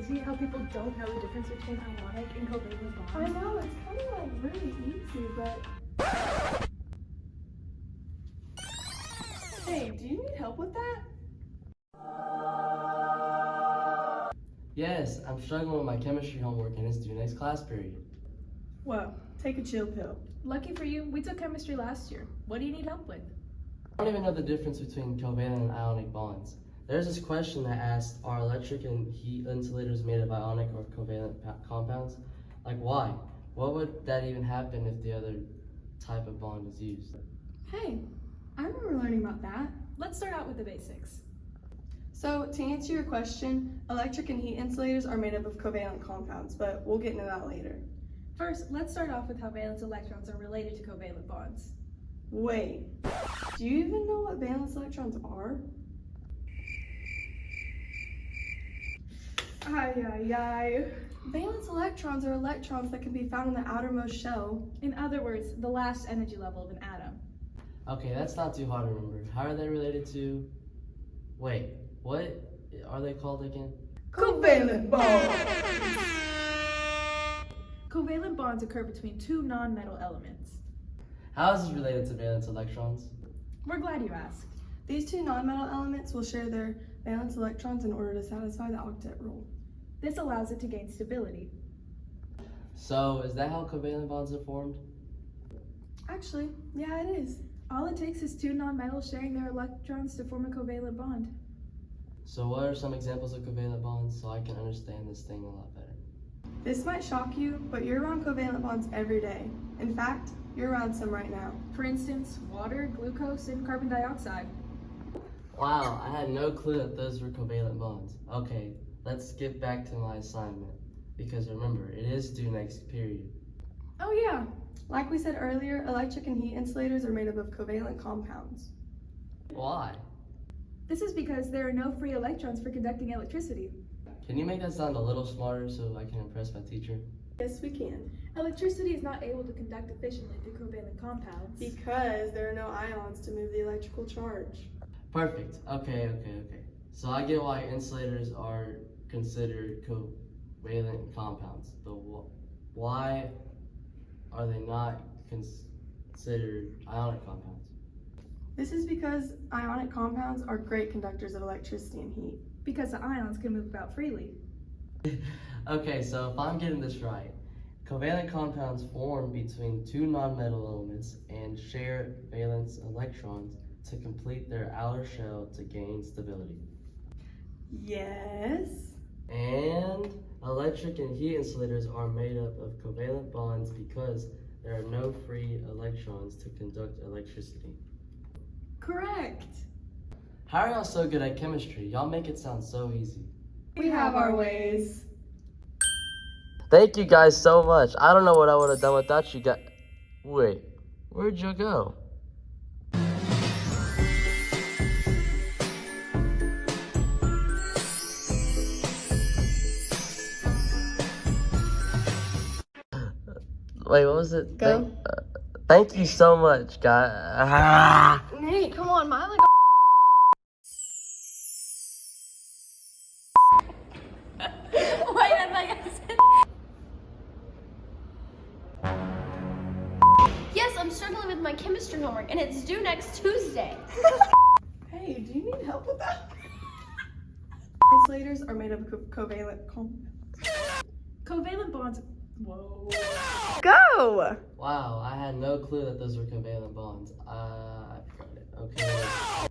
crazy how people don't know the difference between ionic and covalent bonds? I know, it's kind of like really easy, but... Hey, do you need help with that? Yes, I'm struggling with my chemistry homework and it's due next class period. Well, take a chill pill. Lucky for you, we took chemistry last year. What do you need help with? I don't even know the difference between covalent and ionic bonds. There's this question that asked, are electric and heat insulators made of ionic or covalent compounds? Like why? What would that even happen if the other type of bond is used? Hey, I remember learning about that. Let's start out with the basics. So, to answer your question, electric and heat insulators are made up of covalent compounds, but we'll get into that later. First, let's start off with how valence electrons are related to covalent bonds. Wait, do you even know what valence electrons are? Ay. Valence electrons are electrons that can be found in the outermost shell. In other words, the last energy level of an atom. Okay, that's not too hard to remember. How are they related to... Wait, what are they called again? Covalent bonds! Covalent bonds occur between two non-metal elements. How is this related to valence electrons? We're glad you asked. These two non-metal elements will share their valence electrons in order to satisfy the octet rule. This allows it to gain stability. So, is that how covalent bonds are formed? Actually, yeah, it is. All it takes is two non-metals sharing their electrons to form a covalent bond. So what are some examples of covalent bonds so I can understand this thing a lot better? This might shock you, but you're around covalent bonds every day. In fact, you're around some right now. For instance, water, glucose, and carbon dioxide. Wow, I had no clue that those were covalent bonds. Okay, let's get back to my assignment. Because remember, it is due next period. Oh yeah, Like we said earlier, electric and heat insulators are made up of covalent compounds. Why? this is because there are no free electrons for conducting electricity. Can you make that sound a little smarter so I can impress my teacher? Yes, we can. Electricity is not able to conduct efficiently through covalent compounds. Because there are no ions to move the electrical charge. Perfect. Okay. So I get why insulators are considered covalent compounds, but why are they not considered ionic compounds? This is because ionic compounds are great conductors of electricity and heat. Because the ions can move about freely. Okay, so if I'm getting this right, covalent compounds form between two nonmetal elements and share valence electrons to complete their outer shell to gain stability. Yes. And electric and heat insulators are made up of covalent bonds because there are no free electrons to conduct electricity. Correct. How are y'all so good at chemistry? Y'all make it sound so easy. We have our ways. Thank you guys so much. I don't know what I would have done without you guys. Wait, where'd you go? Wait, what was it? Go. Thank you so much, guys. Nate, come on, my Yes, I'm struggling with my chemistry homework and it's due next Tuesday. Hey, do you need help with that? Insulators are made up of covalent compounds. Covalent bonds. Whoa. Go! Wow, I had no clue that those were covalent bonds. I forgot it. Okay.